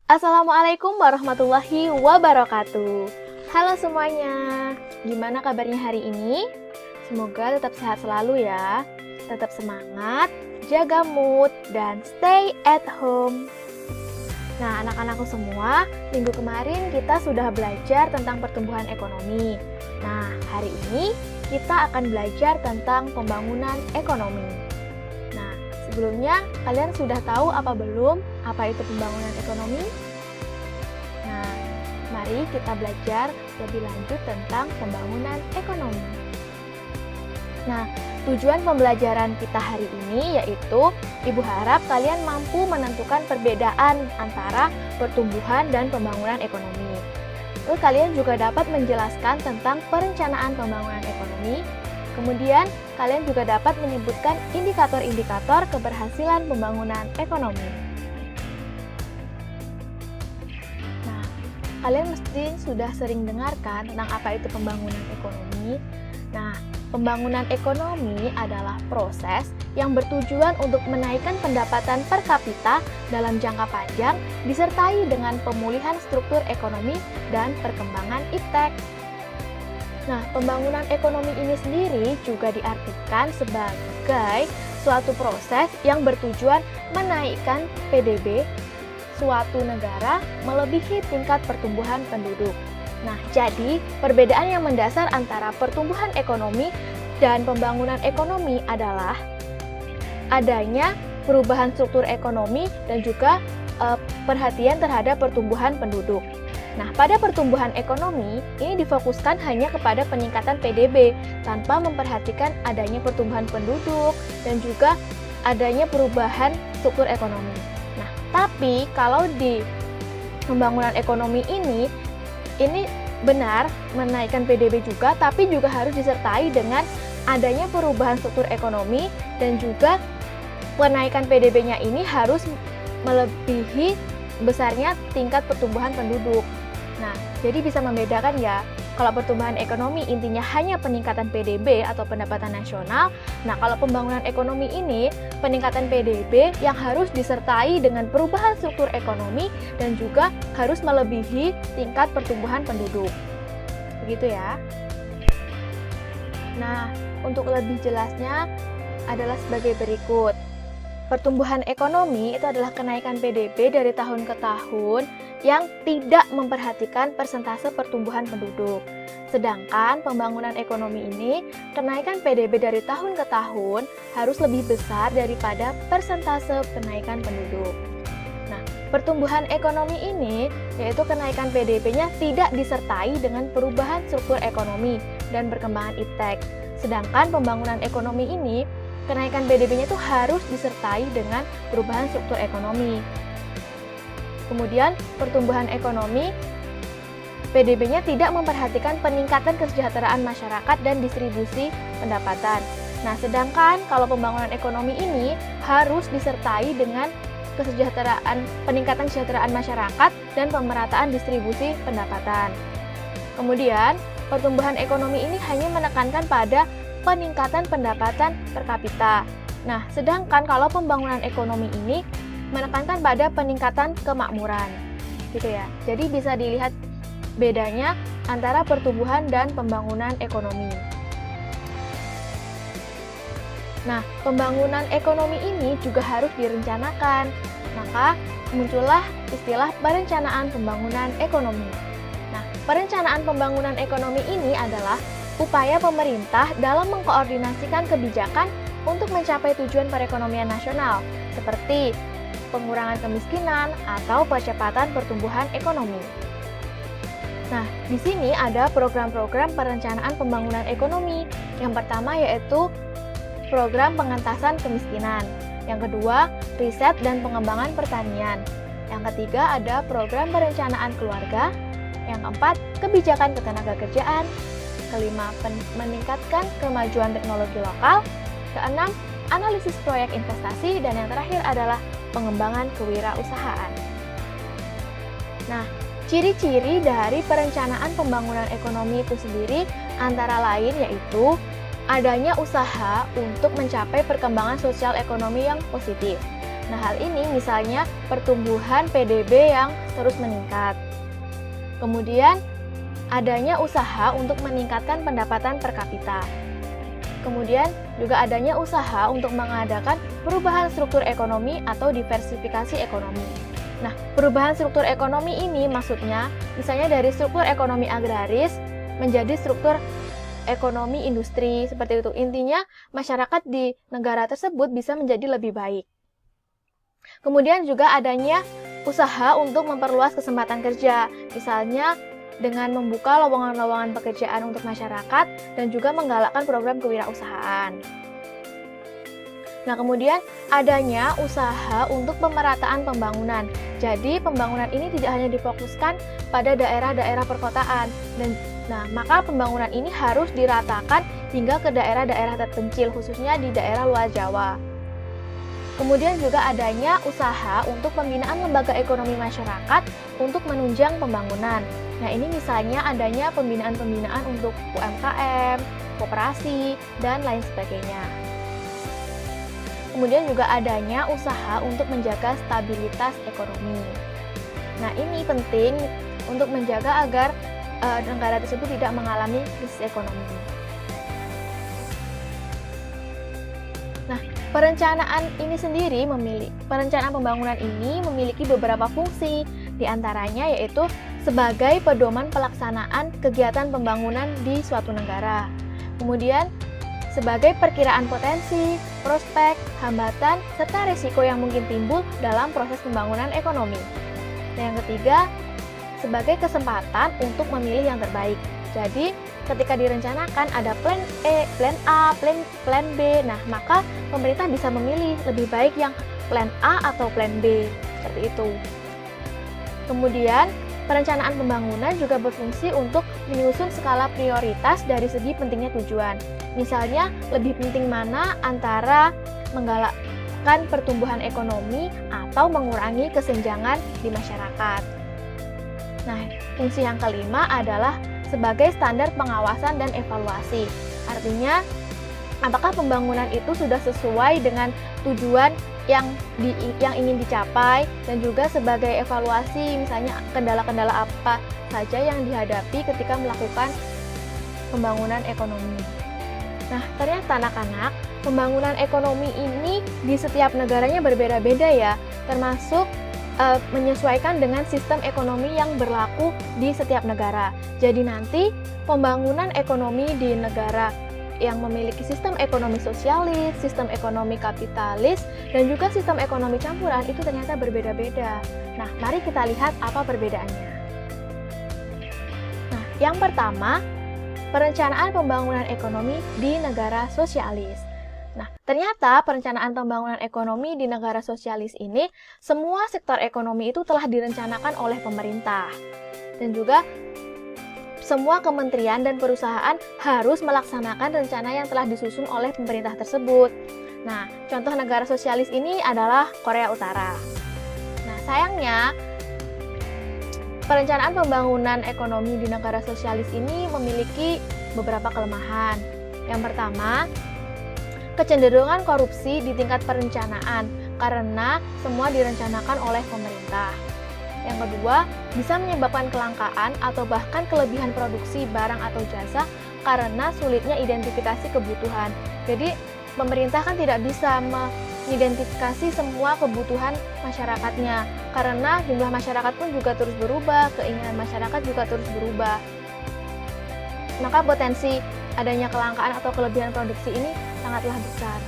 Assalamualaikum warahmatullahi wabarakatuh. Halo semuanya, gimana kabarnya hari ini? Semoga tetap sehat selalu ya. Tetap semangat, jaga mood, dan stay at home. Nah, anak-anakku semua, minggu kemarin kita sudah belajar tentang pertumbuhan ekonomi. Nah, hari ini kita akan belajar tentang pembangunan ekonomi. Nah, sebelumnya kalian sudah tahu apa belum apa itu pembangunan ekonomi? Nah, mari kita belajar lebih lanjut tentang pembangunan ekonomi. Nah, tujuan pembelajaran kita hari ini yaitu Ibu harap kalian mampu menentukan perbedaan antara pertumbuhan dan pembangunan ekonomi. Lalu kalian juga dapat menjelaskan tentang perencanaan pembangunan ekonomi. Kemudian, kalian juga dapat menyebutkan indikator-indikator keberhasilan pembangunan ekonomi. Nah, kalian mesti sudah sering dengarkan tentang apa itu pembangunan ekonomi. Nah, pembangunan ekonomi adalah proses yang bertujuan untuk menaikkan pendapatan per kapita dalam jangka panjang disertai dengan pemulihan struktur ekonomi dan perkembangan iptek. Nah, pembangunan ekonomi ini sendiri juga diartikan sebagai suatu proses yang bertujuan menaikkan PDB suatu negara melebihi tingkat pertumbuhan penduduk. Nah, jadi perbedaan yang mendasar antara pertumbuhan ekonomi dan pembangunan ekonomi adalah adanya perubahan struktur ekonomi dan juga perhatian terhadap pertumbuhan penduduk. Nah, pada pertumbuhan ekonomi, ini difokuskan hanya kepada peningkatan PDB tanpa memperhatikan adanya pertumbuhan penduduk dan juga adanya perubahan struktur ekonomi. Nah, tapi kalau di pembangunan ekonomi ini benar menaikkan PDB juga, tapi juga harus disertai dengan adanya perubahan struktur ekonomi dan juga kenaikan PDB-nya ini harus melebihi besarnya tingkat pertumbuhan penduduk. Nah, jadi bisa membedakan ya, kalau pertumbuhan ekonomi intinya hanya peningkatan PDB atau pendapatan nasional. Nah, kalau pembangunan ekonomi ini peningkatan PDB yang harus disertai dengan perubahan struktur ekonomi dan juga harus melebihi tingkat pertumbuhan penduduk. Begitu ya. Nah, untuk lebih jelasnya adalah sebagai berikut. Pertumbuhan ekonomi itu adalah kenaikan PDB dari tahun ke tahun yang tidak memperhatikan persentase pertumbuhan penduduk. Sedangkan pembangunan ekonomi ini, kenaikan PDB dari tahun ke tahun harus lebih besar daripada persentase kenaikan penduduk. Nah, pertumbuhan ekonomi ini, yaitu kenaikan PDB-nya tidak disertai dengan perubahan struktur ekonomi dan perkembangan iptek. Sedangkan pembangunan ekonomi ini, kenaikan PDB-nya itu harus disertai dengan perubahan struktur ekonomi. Kemudian, pertumbuhan ekonomi, PDB-nya tidak memperhatikan peningkatan kesejahteraan masyarakat dan distribusi pendapatan. Nah, sedangkan kalau pembangunan ekonomi ini harus disertai dengan peningkatan kesejahteraan masyarakat dan pemerataan distribusi pendapatan. Kemudian, pertumbuhan ekonomi ini hanya menekankan pada peningkatan pendapatan per kapita. Nah, sedangkan kalau pembangunan ekonomi ini menekankan pada peningkatan kemakmuran. Gitu ya. Jadi bisa dilihat bedanya antara pertumbuhan dan pembangunan ekonomi. Nah, pembangunan ekonomi ini juga harus direncanakan. Maka muncullah istilah perencanaan pembangunan ekonomi. Nah, perencanaan pembangunan ekonomi ini adalah upaya pemerintah dalam mengkoordinasikan kebijakan untuk mencapai tujuan perekonomian nasional, seperti pengurangan kemiskinan atau percepatan pertumbuhan ekonomi. Nah, di sini ada program-program perencanaan pembangunan ekonomi. Yang pertama yaitu program pengentasan kemiskinan. Yang kedua, riset dan pengembangan pertanian. Yang ketiga ada program perencanaan keluarga. Yang keempat, kebijakan ketenagakerjaan. Kelima, meningkatkan kemajuan teknologi lokal. Keenam, analisis proyek investasi. Dan yang terakhir adalah pengembangan kewirausahaan. Nah, ciri-ciri dari perencanaan pembangunan ekonomi itu sendiri antara lain yaitu adanya usaha untuk mencapai perkembangan sosial ekonomi yang positif. Nah, hal ini misalnya pertumbuhan PDB yang terus meningkat. Kemudian, adanya usaha untuk meningkatkan pendapatan per kapita. Kemudian, juga adanya usaha untuk mengadakan perubahan struktur ekonomi atau diversifikasi ekonomi. Nah, perubahan struktur ekonomi ini maksudnya, misalnya dari struktur ekonomi agraris menjadi struktur ekonomi industri, seperti itu. Intinya, masyarakat di negara tersebut bisa menjadi lebih baik. Kemudian juga adanya usaha untuk memperluas kesempatan kerja, misalnya dengan membuka lowongan-lowongan pekerjaan untuk masyarakat dan juga menggalakkan program kewirausahaan. Nah, kemudian adanya usaha untuk pemerataan pembangunan. Jadi, pembangunan ini tidak hanya difokuskan pada daerah-daerah perkotaan, maka pembangunan ini harus diratakan hingga ke daerah-daerah terpencil, khususnya di daerah luar Jawa. Kemudian juga adanya usaha untuk pembinaan lembaga ekonomi masyarakat untuk menunjang pembangunan. Nah, ini misalnya adanya pembinaan-pembinaan untuk UMKM, koperasi, dan lain sebagainya. Kemudian juga adanya usaha untuk menjaga stabilitas ekonomi. Nah, ini penting untuk menjaga agar negara tersebut tidak mengalami krisis ekonomi. Nah, perencanaan pembangunan ini memiliki beberapa fungsi, diantaranya yaitu sebagai pedoman pelaksanaan kegiatan pembangunan di suatu negara. Kemudian, sebagai perkiraan potensi, prospek, hambatan, serta risiko yang mungkin timbul dalam proses pembangunan ekonomi. Dan yang ketiga, sebagai kesempatan untuk memilih yang terbaik. Jadi, ketika direncanakan ada plan E, plan A, plan B, nah maka pemerintah bisa memilih lebih baik yang plan A atau plan B, seperti itu. Kemudian, perencanaan pembangunan juga berfungsi untuk menyusun skala prioritas dari segi pentingnya tujuan. Misalnya, lebih penting mana antara menggalakkan pertumbuhan ekonomi atau mengurangi kesenjangan di masyarakat. Nah, fungsi yang kelima adalah sebagai standar pengawasan dan evaluasi. Artinya, apakah pembangunan itu sudah sesuai dengan tujuan yang ingin dicapai, dan juga sebagai evaluasi misalnya kendala-kendala apa saja yang dihadapi ketika melakukan pembangunan ekonomi. Nah, ternyata anak-anak, pembangunan ekonomi ini di setiap negaranya berbeda-beda ya, termasuk menyesuaikan dengan sistem ekonomi yang berlaku di setiap negara. Jadi nanti pembangunan ekonomi di negara yang memiliki sistem ekonomi sosialis, sistem ekonomi kapitalis, dan juga sistem ekonomi campuran itu ternyata berbeda-beda. Nah, mari kita lihat apa perbedaannya. Nah, yang pertama, perencanaan pembangunan ekonomi di negara sosialis. Nah, ternyata perencanaan pembangunan ekonomi di negara sosialis ini, semua sektor ekonomi itu telah direncanakan oleh pemerintah. Dan juga semua kementerian dan perusahaan harus melaksanakan rencana yang telah disusun oleh pemerintah tersebut. Nah, contoh negara sosialis ini adalah Korea Utara. Nah, sayangnya, perencanaan pembangunan ekonomi di negara sosialis ini memiliki beberapa kelemahan. Yang pertama, kecenderungan korupsi di tingkat perencanaan karena semua direncanakan oleh pemerintah. Yang kedua, bisa menyebabkan kelangkaan atau bahkan kelebihan produksi barang atau jasa karena sulitnya identifikasi kebutuhan. Jadi, pemerintah kan tidak bisa mengidentifikasi semua kebutuhan masyarakatnya karena jumlah masyarakat pun juga terus berubah, keinginan masyarakat juga terus berubah. Maka potensi adanya kelangkaan atau kelebihan produksi ini sangatlah besar.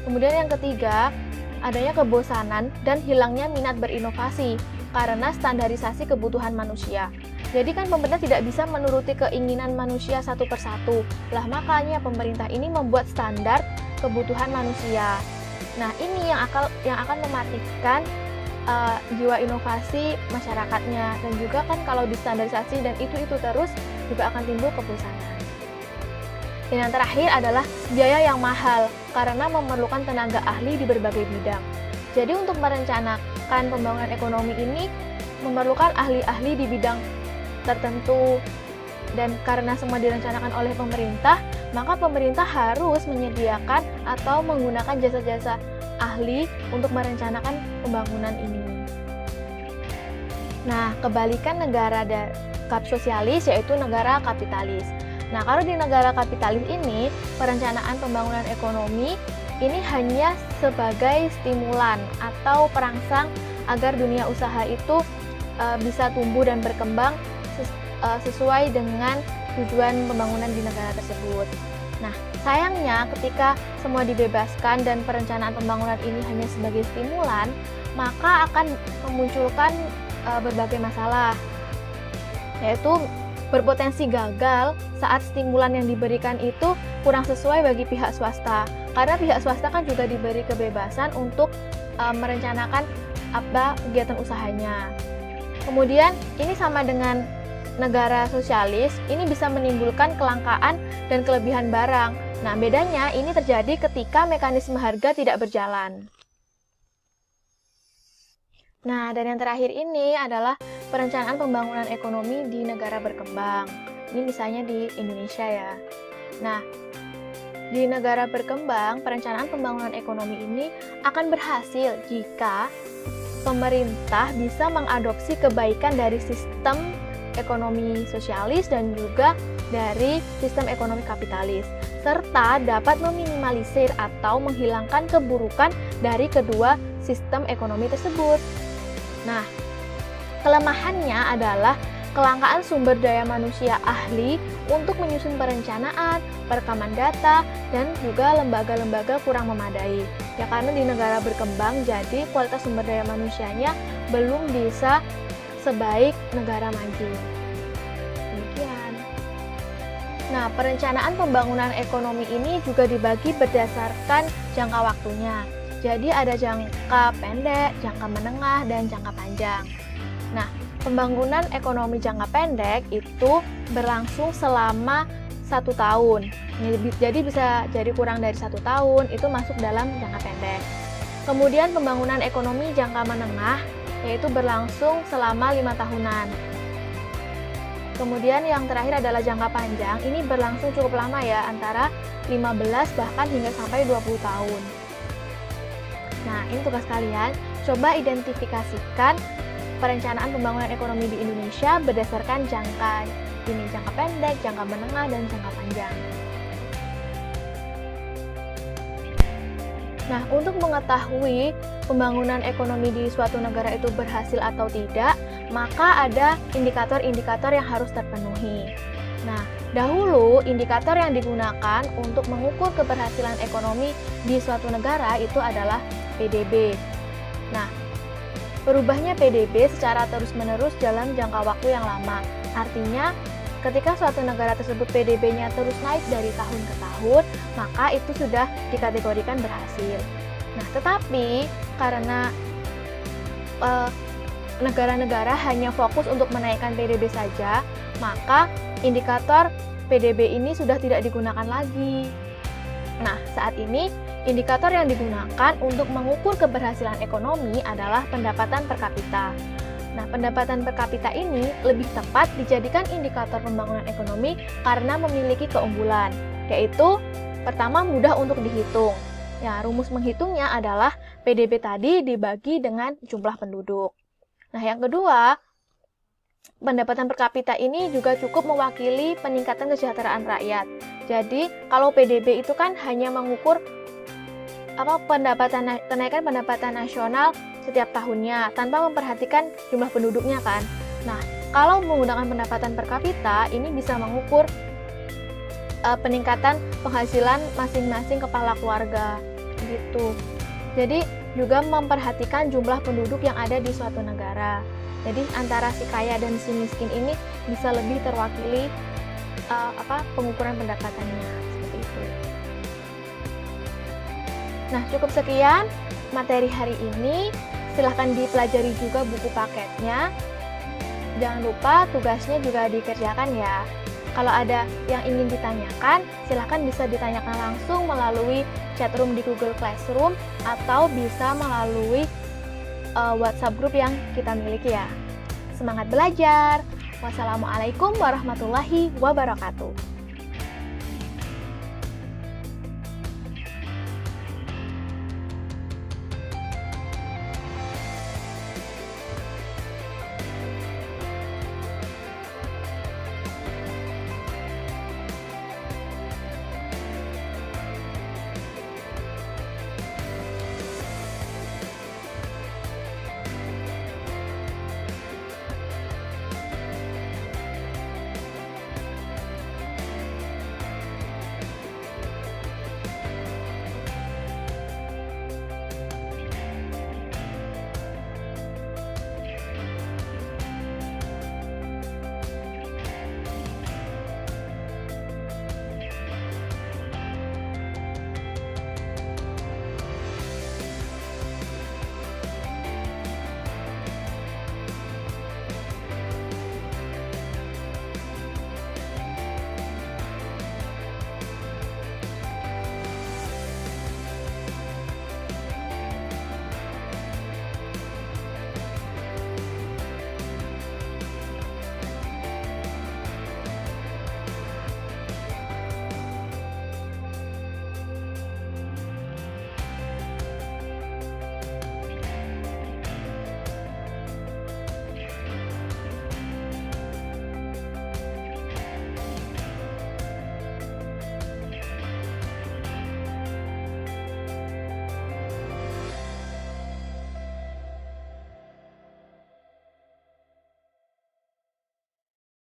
Kemudian yang ketiga, adanya kebosanan dan hilangnya minat berinovasi karena standarisasi kebutuhan manusia. Jadi kan pemerintah tidak bisa menuruti keinginan manusia satu persatu. Lah makanya pemerintah ini membuat standar kebutuhan manusia. Nah, ini yang akan mematikan jiwa inovasi masyarakatnya, dan juga kan kalau distandarisasi dan itu terus juga akan timbul kebosanan. Dan yang terakhir adalah biaya yang mahal karena memerlukan tenaga ahli di berbagai bidang. Jadi untuk merencanakan pembangunan ekonomi ini memerlukan ahli-ahli di bidang tertentu, dan karena semua direncanakan oleh pemerintah, maka pemerintah harus menyediakan atau menggunakan jasa-jasa ahli untuk merencanakan pembangunan ini. Nah, kebalikan negara sosialis yaitu negara kapitalis. Nah, kalau di negara kapitalis ini, perencanaan pembangunan ekonomi ini hanya sebagai stimulan atau perangsang agar dunia usaha itu bisa tumbuh dan berkembang sesuai dengan tujuan pembangunan di negara tersebut. Nah, sayangnya ketika semua dibebaskan dan perencanaan pembangunan ini hanya sebagai stimulan, maka akan memunculkan berbagai masalah, yaitu berpotensi gagal saat stimulan yang diberikan itu kurang sesuai bagi pihak swasta. Karena pihak swasta kan juga diberi kebebasan untuk merencanakan apa kegiatan usahanya. Kemudian ini sama dengan negara sosialis, ini bisa menimbulkan kelangkaan dan kelebihan barang. Nah, bedanya ini terjadi ketika mekanisme harga tidak berjalan. Nah, dan yang terakhir ini adalah perencanaan pembangunan ekonomi di negara berkembang. Ini misalnya di Indonesia ya. Nah, di negara berkembang, perencanaan pembangunan ekonomi ini akan berhasil jika pemerintah bisa mengadopsi kebaikan dari sistem ekonomi sosialis dan juga dari sistem ekonomi kapitalis, serta dapat meminimalisir atau menghilangkan keburukan dari kedua sistem ekonomi tersebut. Nah, kelemahannya adalah kelangkaan sumber daya manusia ahli untuk menyusun perencanaan, perekaman data, dan juga lembaga-lembaga kurang memadai. Ya karena di negara berkembang, jadi kualitas sumber daya manusianya belum bisa sebaik negara maju. Demikian. Nah, perencanaan pembangunan ekonomi ini juga dibagi berdasarkan jangka waktunya. Jadi ada jangka pendek, jangka menengah, dan jangka panjang. Nah, pembangunan ekonomi jangka pendek itu berlangsung selama 1 tahun. Jadi bisa jadi kurang dari 1 tahun, itu masuk dalam jangka pendek. Kemudian pembangunan ekonomi jangka menengah, yaitu berlangsung selama 5 tahunan. Kemudian yang terakhir adalah jangka panjang, ini berlangsung cukup lama ya, antara 15 bahkan hingga sampai 20 tahun. Nah, ini tugas kalian, coba identifikasikan perencanaan pembangunan ekonomi di Indonesia berdasarkan jangka pendek, jangka menengah, dan jangka panjang. Nah, untuk mengetahui pembangunan ekonomi di suatu negara itu berhasil atau tidak, maka ada indikator-indikator yang harus terpenuhi. Nah, dahulu indikator yang digunakan untuk mengukur keberhasilan ekonomi di suatu negara itu adalah PDB. Nah, berubahnya PDB secara terus-menerus dalam jangka waktu yang lama. Artinya, ketika suatu negara tersebut PDB-nya terus naik dari tahun ke tahun, maka itu sudah dikategorikan berhasil. Nah, tetapi karena negara-negara hanya fokus untuk menaikkan PDB saja, maka indikator PDB ini sudah tidak digunakan lagi. Nah, saat ini indikator yang digunakan untuk mengukur keberhasilan ekonomi adalah pendapatan per kapita. Nah, pendapatan per kapita ini lebih tepat dijadikan indikator pembangunan ekonomi karena memiliki keunggulan, yaitu pertama mudah untuk dihitung. Ya, rumus menghitungnya adalah PDB tadi dibagi dengan jumlah penduduk. Nah, yang kedua, pendapatan per kapita ini juga cukup mewakili peningkatan kesejahteraan rakyat. Jadi, kalau PDB itu kan hanya mengukur kenaikan pendapatan nasional setiap tahunnya tanpa memperhatikan jumlah penduduknya kan. Nah, kalau menggunakan pendapatan per kapita ini bisa mengukur peningkatan penghasilan masing-masing kepala keluarga gitu. Jadi juga memperhatikan jumlah penduduk yang ada di suatu negara. Jadi antara si kaya dan si miskin ini bisa lebih terwakili pengukuran pendapatannya seperti itu. Nah, cukup sekian materi hari ini. Silahkan dipelajari juga buku paketnya. Jangan lupa tugasnya juga dikerjakan ya. Kalau ada yang ingin ditanyakan, silahkan bisa ditanyakan langsung melalui chatroom di Google Classroom atau bisa melalui WhatsApp group yang kita miliki ya. Semangat belajar! Wassalamualaikum warahmatullahi wabarakatuh.